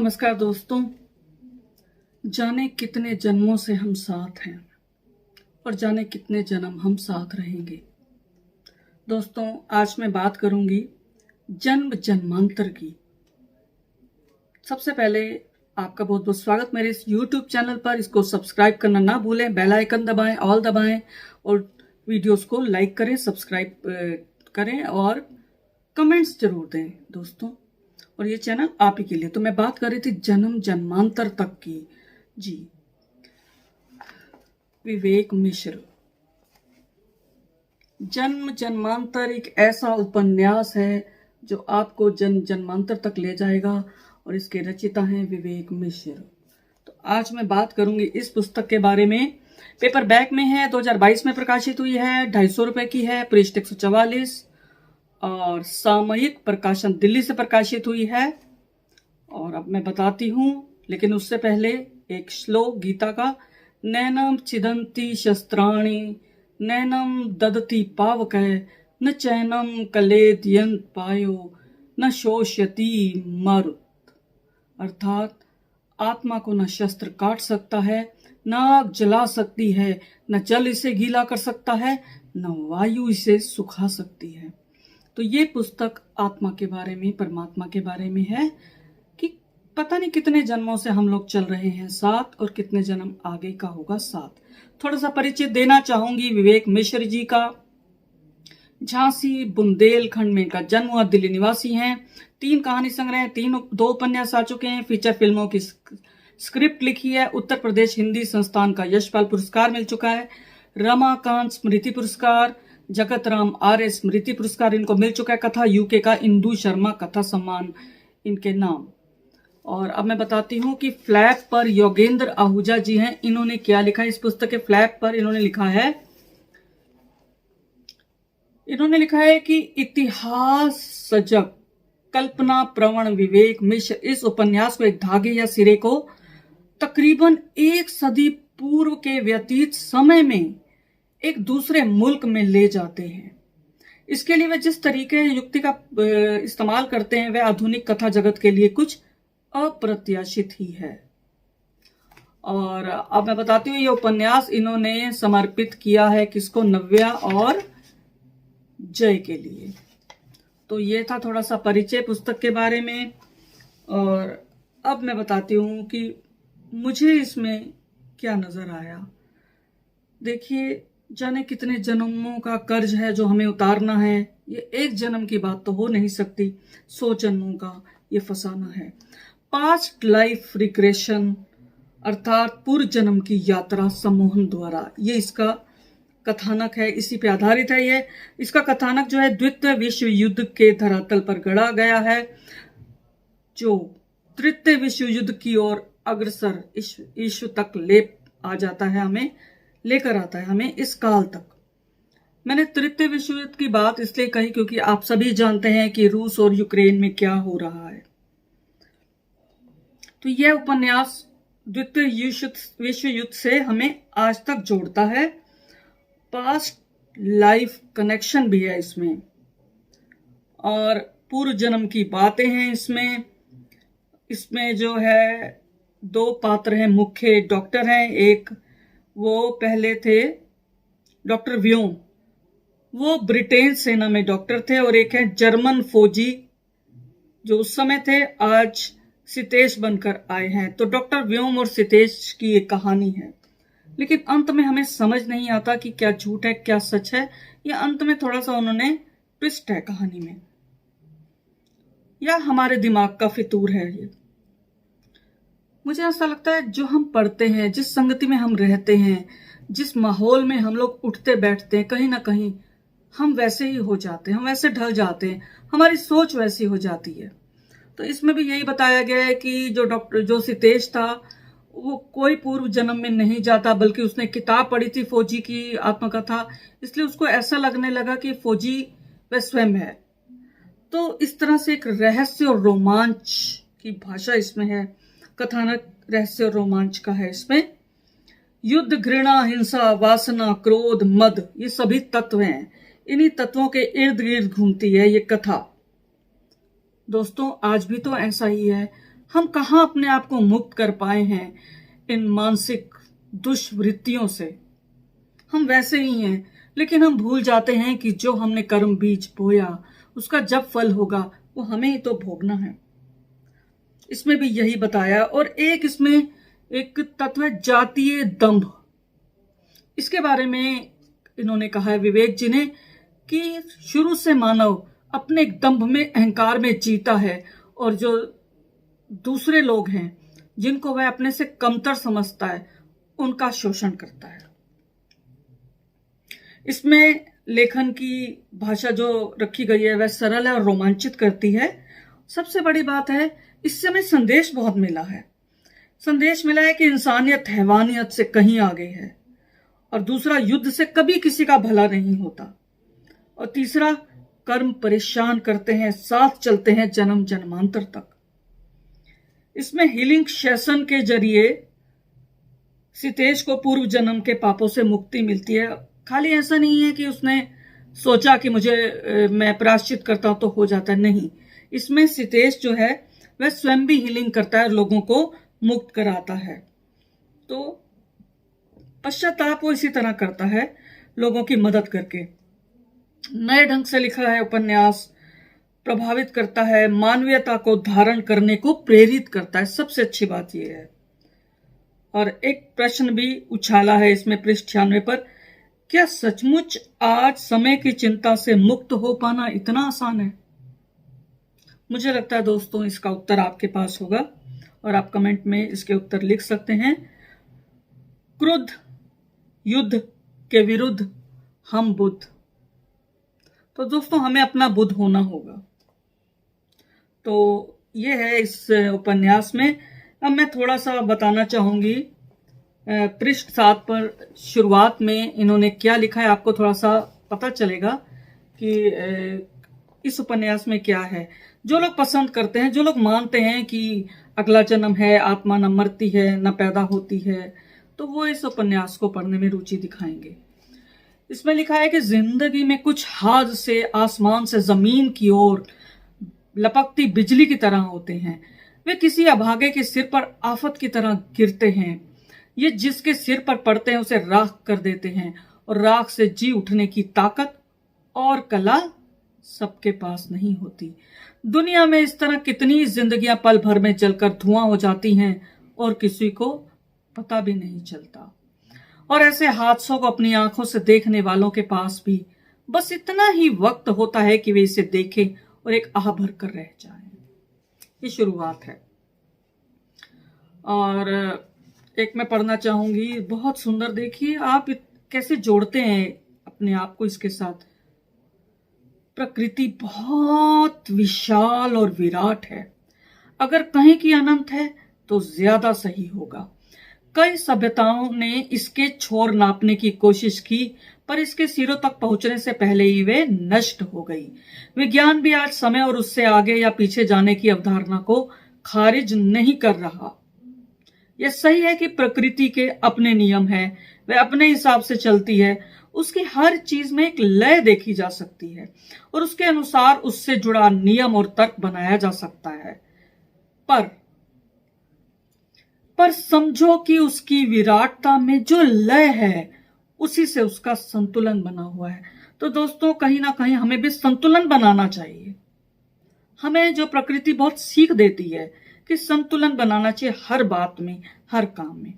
नमस्कार दोस्तों। जाने कितने जन्मों से हम साथ हैं और जाने कितने जन्म हम साथ रहेंगे। दोस्तों, आज मैं बात करूंगी जन्म जन्मांतर की। सबसे पहले आपका बहुत बहुत स्वागत मेरे इस YouTube चैनल पर। इसको सब्सक्राइब करना ना भूलें, बेल आइकन दबाएं, ऑल दबाएं और वीडियोस को लाइक करें, सब्सक्राइब करें और कमेंट्स जरूर दें दोस्तों। और ये चैनल आप ही के लिए। तो मैं बात कर रही थी जन्म जन्मांतर तक की। जी, विवेक मिश्र। जन्म जन्मांतर एक ऐसा उपन्यास है जो आपको जन्म जन्मांतर तक ले जाएगा और इसके रचयिता हैं विवेक मिश्र। तो आज मैं बात करूंगी इस पुस्तक के बारे में। पेपर बैक में है, 2022 में प्रकाशित हुई है, 250 रुपए की है, पृष्ठ 144 और सामयिक प्रकाशन दिल्ली से प्रकाशित हुई है। और अब मैं बताती हूँ, लेकिन उससे पहले एक श्लोक गीता का। नैनम छिदन्ति शस्त्राणि नैनम ददति पावकः न चैनम कलेदयन्त पायो न शोष्यति मरुत्। अर्थात आत्मा को न शस्त्र काट सकता है, न आग जला सकती है, न जल इसे गीला कर सकता है, न वायु इसे सुखा सकती है। तो ये पुस्तक आत्मा के बारे में, परमात्मा के बारे में है कि पता नहीं कितने जन्मों से हम लोग चल रहे हैं साथ और कितने जन्म आगे का होगा साथ। थोड़ा सा परिचय देना चाहूंगी विवेक मिश्र जी का। झांसी बुंदेलखंड में इनका जन्म हुआ, दिल्ली निवासी हैं। 3 कहानी संग्रह, 2 उपन्यास आ चुके हैं, फीचर फिल्मों की स्क्रिप्ट लिखी है, उत्तर प्रदेश हिंदी संस्थान का यशपाल पुरस्कार मिल चुका है, रमाकांत स्मृति पुरस्कार, जगत राम आर्य स्मृति पुरस्कार इनको मिल चुका है, कथा यूके का इंदु शर्मा कथा सम्मान इनके नाम। और अब मैं बताती हूँ कि फ्लैप पर योगेंद्र आहूजा जी हैं। इन्होंने क्या लिखा है इस पुस्तक के फ्लैप पर? इन्होंने लिखा है कि इतिहास सजग कल्पना प्रवण विवेक मिश्र इस उपन्यास को एक धागे या सिरे को तकरीबन 1 सदी पूर्व के व्यतीत समय में एक दूसरे मुल्क में ले जाते हैं। इसके लिए वे जिस तरीके युक्ति का इस्तेमाल करते हैं वह आधुनिक कथा जगत के लिए कुछ अप्रत्याशित ही है। और अब मैं बताती हूँ, ये उपन्यास इन्होंने समर्पित किया है किसको? नव्या और जय के लिए। तो ये था थोड़ा सा परिचय पुस्तक के बारे में। और अब मैं बताती हूँ कि मुझे इसमें क्या नजर आया। देखिए, जाने कितने जन्मों का कर्ज है जो हमें उतारना है। ये एक जन्म की बात तो हो नहीं सकती, 100 जन्मों का ये फसाना है। पास्ट लाइफ रिग्रेशन अर्थात पूर्व जन्म की यात्रा सम्मोहन द्वारा, ये इसका कथानक है, इसी पे आधारित है ये। इसका कथानक जो है द्वितीय विश्व युद्ध के धरातल पर गढ़ा गया है, जो तृतीय विश्व युद्ध की ओर अग्रसर ईश्व तक लेकर आता है हमें इस काल तक। मैंने तृतीय विश्व युद्ध की बात इसलिए कही क्योंकि आप सभी जानते हैं कि रूस और यूक्रेन में क्या हो रहा है। तो यह उपन्यास द्वितीय विश्व युद्ध से हमें आज तक जोड़ता है। पास्ट लाइफ कनेक्शन भी है इसमें और पूर्व जन्म की बातें हैं इसमें जो है 2 पात्र हैं, मुख्य डॉक्टर हैं। एक वो पहले थे डॉक्टर व्योम, वो ब्रिटेन सेना में डॉक्टर थे, और एक है जर्मन फौजी जो उस समय थे, आज सितेश बनकर आए हैं। तो डॉक्टर व्योम और सितेश की एक कहानी है, लेकिन अंत में हमें समझ नहीं आता कि क्या झूठ है क्या सच है। या अंत में थोड़ा सा उन्होंने ट्विस्ट है कहानी में, या हमारे दिमाग का फितूर है ये। मुझे ऐसा लगता है जो हम पढ़ते हैं, जिस संगति में हम रहते हैं, जिस माहौल में हम लोग उठते बैठते हैं, कहीं ना कहीं हम वैसे ही हो जाते हैं, हम वैसे ढल जाते हैं, हमारी सोच वैसी हो जाती है। तो इसमें भी यही बताया गया है कि जो सितेश था वो कोई पूर्व जन्म में नहीं जाता, बल्कि उसने किताब पढ़ी थी फौजी की आत्मकथा, इसलिए उसको ऐसा लगने लगा कि फौजी वह स्वयं है। तो इस तरह से एक रहस्य और रोमांच की भाषा इसमें है। कथानक रहस्य और रोमांच का है इसमें। युद्ध, घृणा, हिंसा, वासना, क्रोध, मद, ये सभी तत्व हैं। इन्हीं तत्वों के इर्द गिर्द घूमती है ये कथा। दोस्तों, आज भी तो ऐसा ही है। हम कहाँ अपने आप को मुक्त कर पाए हैं इन मानसिक दुष्वृत्तियों से। हम वैसे ही हैं, लेकिन हम भूल जाते हैं कि जो हमने कर्म बीज बोया उसका जब फल होगा वो हमें ही तो भोगना है। इसमें भी यही बताया। और एक इसमें एक तत्व है जातीय दंभ। इसके बारे में इन्होंने कहा है विवेक जी ने कि शुरू से मानव अपने दंभ में, अहंकार में जीता है, और जो दूसरे लोग हैं जिनको वह अपने से कमतर समझता है उनका शोषण करता है। इसमें लेखन की भाषा जो रखी गई है वह सरल है और रोमांचित करती है। सबसे बड़ी बात है, इससे हमें संदेश बहुत मिला है। संदेश मिला है कि इंसानियत हैवानियत से कहीं आगे है, और दूसरा, युद्ध से कभी किसी का भला नहीं होता, और तीसरा, कर्म परेशान करते हैं, साथ चलते हैं जन्म जन्मांतर तक। इसमें हीलिंग सेशन के जरिए सितेश को पूर्व जन्म के पापों से मुक्ति मिलती है। खाली ऐसा नहीं है कि उसने सोचा कि मैं प्रायश्चित करता हूं तो हो जाता है, नहीं। इसमें सितेश जो है वह स्वयं भी हीलिंग करता है और लोगों को मुक्त कराता है। तो पश्चाताप वो इसी तरह करता है, लोगों की मदद करके। नए ढंग से लिखा है उपन्यास, प्रभावित करता है, मानवीयता को धारण करने को प्रेरित करता है। सबसे अच्छी बात यह है। और एक प्रश्न भी उछाला है इसमें पृष्ठ 96 पर, क्या सचमुच आज समय की चिंता से मुक्त हो पाना इतना आसान है? मुझे लगता है दोस्तों इसका उत्तर आपके पास होगा, और आप कमेंट में इसके उत्तर लिख सकते हैं। क्रोध युद्ध के विरुद्ध हम बुद्ध। तो दोस्तों हमें अपना बुद्ध होना होगा। तो ये है इस उपन्यास में। अब मैं थोड़ा सा बताना चाहूंगी पृष्ठ 7 पर शुरुआत में इन्होंने क्या लिखा है, आपको थोड़ा सा पता चलेगा कि इस उपन्यास में क्या है। जो लोग पसंद करते हैं, जो लोग मानते हैं कि अगला जन्म है, आत्मा न मरती है न पैदा होती है, तो वो इस उपन्यास को पढ़ने में रुचि दिखाएंगे। इसमें लिखा है कि जिंदगी में कुछ हादसे आसमान से जमीन की ओर लपकती बिजली की तरह होते हैं। वे किसी अभागे के सिर पर आफत की तरह गिरते हैं। ये जिसके सिर पर पड़ते हैं उसे राख कर देते हैं, और राख से जी उठने की ताकत और कला सबके पास नहीं होती। दुनिया में इस तरह कितनी जिंदगियां पल भर में जलकर धुआं हो जाती हैं और किसी को पता भी नहीं चलता। और ऐसे हादसों को अपनी आंखों से देखने वालों के पास भी बस इतना ही वक्त होता है कि वे इसे देखें और एक आह भर कर रह जाएं। ये शुरुआत है। और एक मैं पढ़ना चाहूंगी, बहुत सुंदर। देखिए आप कैसे जोड़ते हैं अपने आप को इसके साथ। प्रकृति बहुत विशाल और विराट है। अगर कहीं की अनंत है तो ज्यादा सही होगा। कई सभ्यताओं ने इसके छोर नापने की कोशिश की, पर इसके सिरों तक पहुंचने से पहले ही वे नष्ट हो गई। विज्ञान भी आज समय और उससे आगे या पीछे जाने की अवधारणा को खारिज नहीं कर रहा। यह सही है कि प्रकृति के अपने नियम है, वह अपने हिसाब से चलती है। उसकी हर चीज में एक लय देखी जा सकती है और उसके अनुसार उससे जुड़ा नियम और तर्क बनाया जा सकता है। पर समझो कि उसकी विराटता में जो लय है उसी से उसका संतुलन बना हुआ है। तो दोस्तों कहीं ना कहीं हमें भी संतुलन बनाना चाहिए। हमें जो प्रकृति बहुत सीख देती है कि संतुलन बनाना चाहिए हर बात में, हर काम में।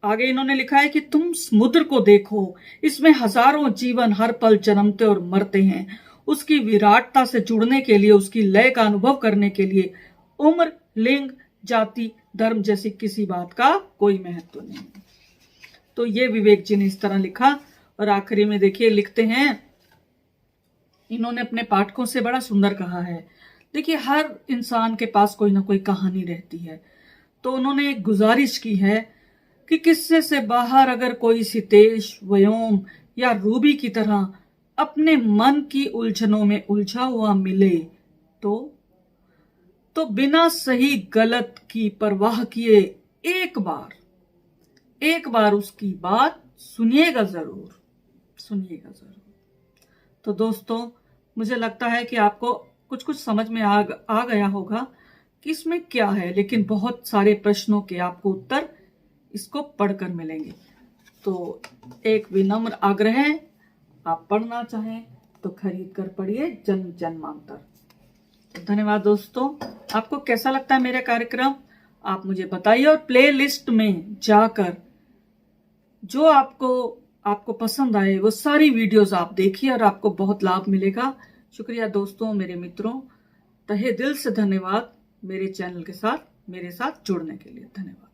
आगे इन्होंने लिखा है कि तुम समुद्र को देखो, इसमें हजारों जीवन हर पल जन्मते और मरते हैं। उसकी विराटता से जुड़ने के लिए, उसकी लय का अनुभव करने के लिए उम्र, लिंग, जाति, धर्म जैसी किसी बात का कोई महत्व नहीं। तो ये विवेक जी ने इस तरह लिखा। और आखिरी में देखिए लिखते हैं, इन्होंने अपने पाठकों से बड़ा सुंदर कहा है। देखिए हर इंसान के पास कोई ना कोई कहानी रहती है। तो उन्होंने एक गुजारिश की है कि किस्से से बाहर अगर कोई सितेश, व्योम या रूबी की तरह अपने मन की उलझनों में उलझा हुआ मिले तो बिना सही गलत की परवाह किए एक बार उसकी बात सुनिएगा जरूर। तो दोस्तों मुझे लगता है कि आपको कुछ समझ में आ गया होगा कि इसमें क्या है, लेकिन बहुत सारे प्रश्नों के आपको उत्तर इसको पढ़कर मिलेंगे। तो एक विनम्र आग्रह है, आप पढ़ना चाहें तो खरीद कर पढ़िए जन जन्मांतर। तो धन्यवाद दोस्तों। आपको कैसा लगता है मेरा कार्यक्रम, आप मुझे बताइए, और प्ले लिस्ट में जाकर जो आपको पसंद आए वो सारी वीडियोस आप देखिए और आपको बहुत लाभ मिलेगा। शुक्रिया दोस्तों, मेरे मित्रों, तहे दिल से धन्यवाद मेरे चैनल के साथ मेरे साथ जुड़ने के लिए। धन्यवाद।